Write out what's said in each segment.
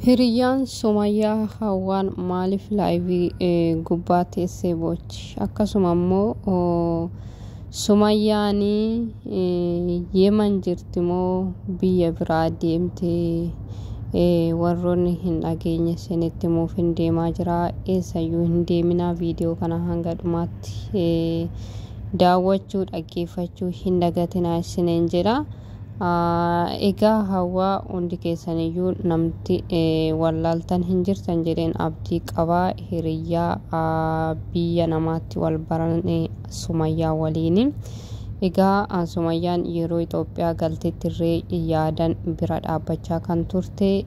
Hiriyyaan Sumayyaa Hawwaan maaliif laayivii gubbaa teessee boochi? Akkasuma immoo Sumayyaan Yemen jirti moo biyya biraa deemtee warroonni hin dhageenye isinitti himuuf hin deemaa jira? Eessayyuu hin deeminaa. Viidiyoo kana hanga dhumaatti daawwachuu dhaggeeffachuu hin dagatinaa isiniin jedha. Egaa Hawwaa hundi keessaniyyuu namti wallaaltan hin jirtan jedheen abdii qabaa. Hiriyyaa biyya namaatti wal barane Sumayyaa waliin. Egaa Sumayyaan yeroo Itoophiyaa galteettirree yaadan bira dhaabbachaa kan turte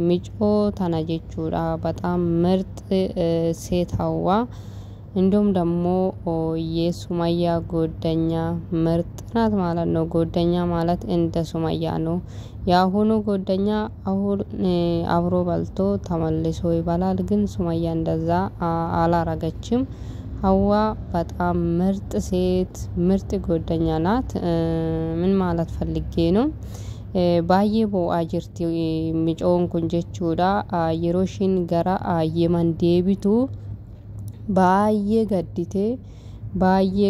micoo tana jechuudha. Bataam ምርጥ ሴት Hawwaa እንዲሁም ደግሞ የሱማያ ጎደኛ ምርጥ ናት ማለት ነው። ጎደኛ ማለት እንደ ሱማያ ነው። ያሁኑ ጎደኛ አሁን አብሮ በልቶ ተመልሶ ይባላል። ግን ሱማያ እንደዛ አላረገችም። ሀዋ በጣም ምርጥ ሴት ምርጥ ጎደኛ ናት። ምን ማለት ፈልጌ ነው? ባዬ ቦአ ጅርቲ ሚጮን ኩንጀቹዳ የሮሽን ገራ የመን ዴቢቱ baay'ee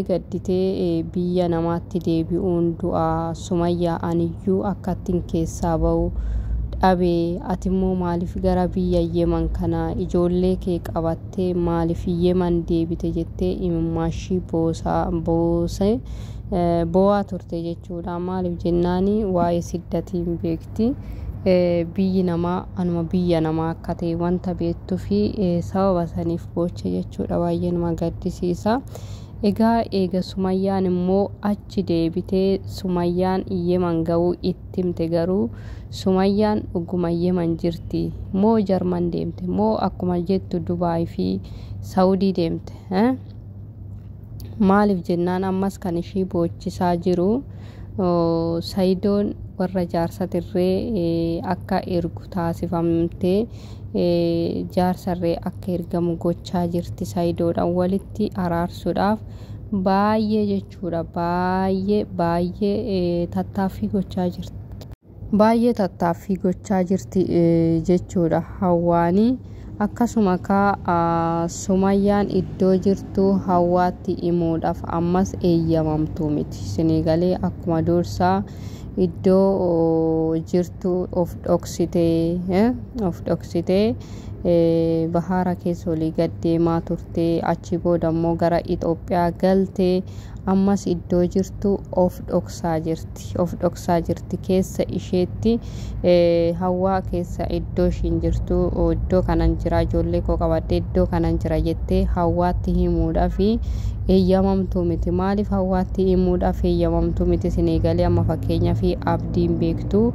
gadditee biyya namaatti deebi'uun du'a Sumayyaa aniyyuu akkattiin keessaa ba'u dhabee ati immoo maaliif gara biyya Yemen kana ijoollee kee qabattee maaliif Yemen deebite jettee imimmaashii bo'aa turte jechuudha. Maaliif jennaani waa'ee siddatiin beekti. Biyyi namaa anuma biyya namaa akka ta'e wanta beektuu fi sababa saniif boocha jechuudha. Baay'ee nama gaddisiisa. Egaa Sumayyaan immoo achi deebitee Sumayyaan Yemen ga'uu itti himte. Garuu Sumayyaan dhuguma Yemen jirti moo Jarman deemte moo akkuma jettu Dubaay fi Saawudii deemte? Maaliif jennaan ammas kan ishii boochisaa jiru Saayidoon warra jaarsatirree akka ergu taasifamtee jaarsarree akka ergamu gochaa jirti. Saayidoodhaan walitti araarsuudhaaf baay'ee jechuudha. Baay'ee tattaaffii gochaa jirti jechuudha Hawwaanii. Akkasuma Sumayyaan iddoo jirtu Hawwaatti himuudhaaf ammas eeyyamamtuu miti. Sinigalee akkuma dursaa iddoo jirtu of dhoksitee bahara keessa olii gad deemaa turte. Achi booda immoo gara Itoophiyaa galtee ammas iddoo jirtu of dhoksaa jirti. Keessa isheetti Hawwaa keessa iddoo ishiin jirtu iddoo kanan jira ijoollee koo qabadde iddoo kanan jira jettee Hawwaatti himuudhaaf eeyyamamtuu miti. Maaliif Hawwaatti himuudhaaf eeyyamamtuu miti? Sinigalee amma fakkeenyaa fi abdiin beektu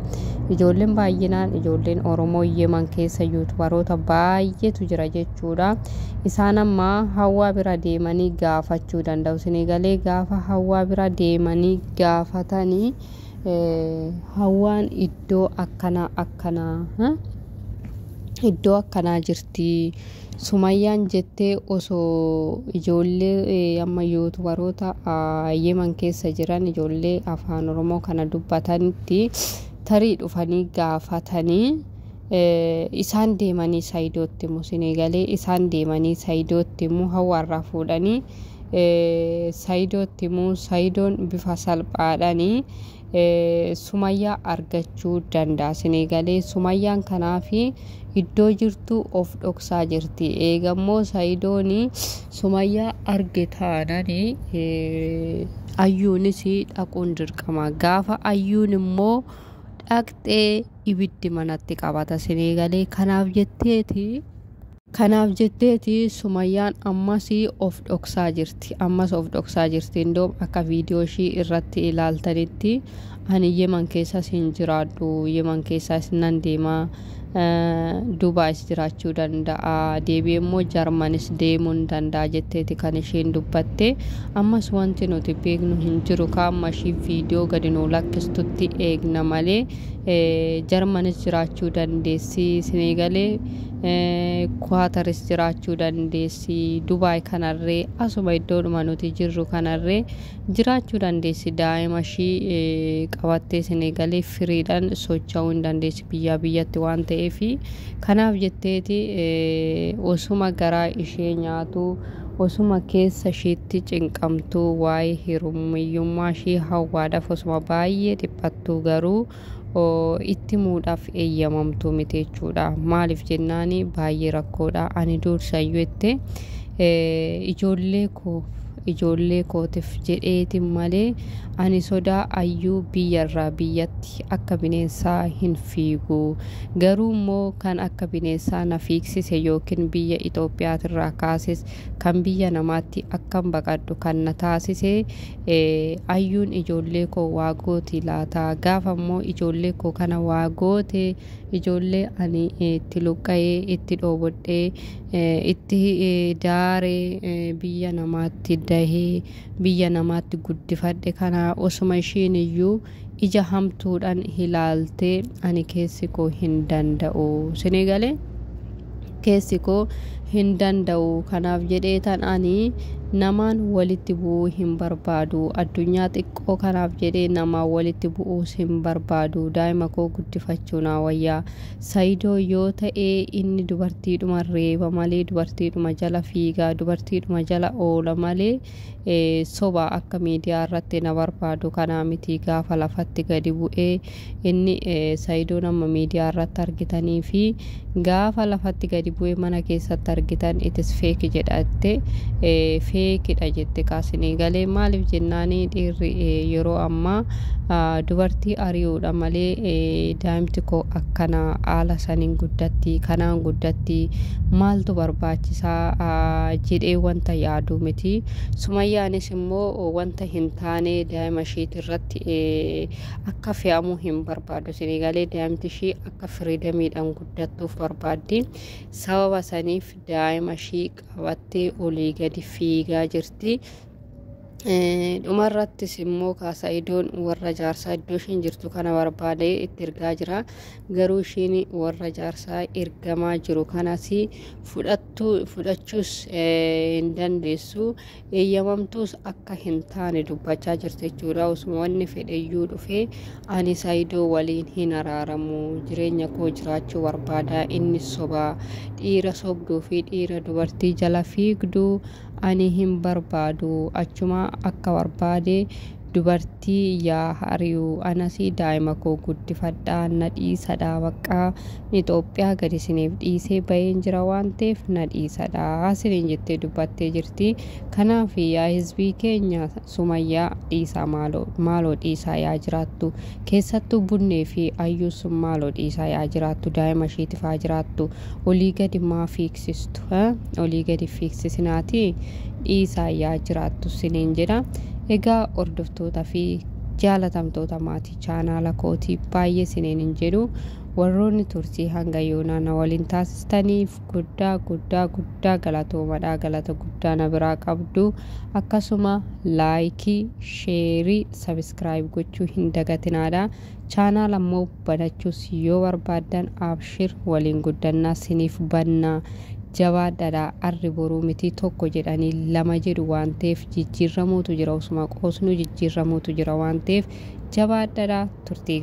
ijoolleen baay'inaan ijoolleen Oromoo Yemen keessa yuutubaroota baay'eetu jira jechuudha. Isaan amma Hawwaa bira deemanii gaafachuu danda'u. Sinigalee gaafa Hawwaa bira deemanii gaafatanii Hawwaan iddoo akkanaa jirti Sumayyaan jettee osoo ijoollee amma yuutubaroota Yemen keessa jiran ijoollee afaan Oromoo kana dubbatanitti tarii dhufanii gaafatanii isaan deemanii Saayidootti immoo Sinigalee isaan deemanii Saayidootti immoo Hawwaarraa fuudhanii Saayidootti immoo Saayidoon bifa salphaadhaanii Sumayyaa argachuu danda'a. Sinigalee Sumayyaan kanaafi iddoo jirtu of dhoksaa jirti. Eegammoo Saayidooni Sumayyaa arge taananii ayyuunis dhaquun dirqama. Gaafa ayyuun immoo dhaqxee ibiddi manatti qabata. Sinigalee kanaaf jetteeti Sumayyaan ammas of dhoksaa jirti. Indoom akka viidiyoo ishii irratti ilaaltanitti ani Yemen keessa hin jiraadhu. Yemen keessa nan deema. Dubaayis jiraachuu danda'a. Deebi'ee immoo Jarmanis deemuun danda'a jetteeti kan isheen dubbatte. Ammas wanti nuti beeknu hin jiru. Kaamma ishii viidiyoo gadi nuu lakkistutti eegna malee Jarmanis jiraachuu dandeessi. Sinigalee Qaataris jiraachuu dandeessi, Dubaay kanarree asuma iddoodhuma nuti jirru kanarree jiraachuu dandeessi. Daa'ima ishii qabattee Senegalee firiidhaan socho'uu hin dandeessi biyyaa biyyatti waan ta'eef kanaaf jetteeti osuma garaa ishee nyaatu osuma keessa isheetti cinqamtu waa'ee hirummiyummaa ishee hawwaadhaaf osuma baay'ee dhiphattu garuu itti muudhaaf eeyyamamtu miti jechuudha. Maaliif jennaani baay'ee rakkoodha. Ani dursayyuu itti ijoollee kootiif jedheeti malee ani sodaa ayyuu biyyarraa biyyatti akka bineensaa hin fiigu. Garuu immoo kan akka bineensaa na fiigsise yookiin biyya Itoophiyaatirraa kaases kan biyya namaatti akkan baqadhu kan na taasise ayyuun ijoollee koo waa gooti laata. Gaafa immoo ijoollee koo kana waa goote ijoollee ani itti luqqa'ee itti dhoobodhee itti daaree biyya namaatti dahee biyya namaatti guddifadhe kana osuma ishiin iyyuu ija hamtuudhaan ilaaltee ani keessi koo hin danda'u. Senegalee keessi koo hin danda'u. Kanaaf jedheetan ani namaan walitti bu'uu hin barbaadu. Addunyaa xiqqoo kanaaf jedhee namaan walitti bu'uus hin barbaadu. Daa'ima koo guddifachuu naa wayyaa. Saayidoo yoo ta'ee inni dubartiidhuma reeba malee dubartiidhuma jala fiigaa dubartiidhuma jala oola malee soba akka miidiyaa irratti na barbaadu. Kanaa miti gaafa lafatti gadi bu'ee inni Saayidoo nama miidiyaa irratti argitanii fi gaafa lafatti gadi bu'ee mana keessatti argitan itis feeki jedhatte feekidha jette kaasanii galee. Maaliif jennaanii dhiirri yeroo ammaa dubartii ari'uudha malee daa'imti koo akkana haala saniin guddatti kanaan guddatti maaltu barbaachisaa jedhee wanta yaadu miti. Sumayyaanis immoo wanta hin taane daa'ima isheetii irratti akka fe'amuu hin barbaadu. Senegalee daa'imti ishee akka firiidamiidhaan guddattuuf barbaaddi. Sababa saniif daa'ima ishee qabattee olii gadi fiigaa jirti. Dhumarrattis immoo Saayidoon warra jaarsaa iddoo isheen jirtu kana barbaadee itti ergaa jira. Garuu isheen warra jaarsaa ergamaa jiru kanas fudhachuus hin dandeessu. Eeyyamamtuus akka hin taane dubbachaa jirti jechuudha. Osuma wanni fedheyyuu dhufee ani Saayidoo waliin hin araaramu, jireenya koo jiraachuu barbaada. Inni sobaa dhiira sobduu fi dhiira dubartii jala fiigdu ani hin barbaadu. Achuma akka barbaade dubartii yaa hariyu anasi daa'ima koo guddifadhaa na dhiisadha. Bakka Itoophiyaa gadi isiniif dhiisee baheen jira waan ta'eef na dhiisadha isiniin jettee dubbattee jirti. Kanaaf yaa hizbii keenya Sumayyaa dhiisaa maaloo dhiisaa yaa jiraattu. Keessattuu bunnee fi ayyuu sun maaloo dhiisaa yaa jiraattu. Daa'ima isheetiif haa jiraattu. Olii gadi maa fiigsistu? Olii gadi fiigsisinaati dhiisaa yaa jiraattu isiniin jedha. Egaa hordoftoota fi jaalatamtoota maatii chaanaala kootii baay'ee isiniin hin jedhu. Warroonni turtii hanga yoonaa na waliin taasistaniif guddaa galatoomadha. Galata guddaa na biraa qabdu. Akkasuma laayikii, sheerii, sabiskiraayib gochuu hin dagatinaadha. Chaanaala immoo banachuus yoo barbaaddan abshir waliin guddannaa siniif bannaa. Jabaadhaadha arri boruu miti tokko jedhanii lama jedhu waan ta'eef jijjiirramuutu jira. Osuma qoosnu jijjiirramuutu jira waan ta'eef jabaadhaadha turtii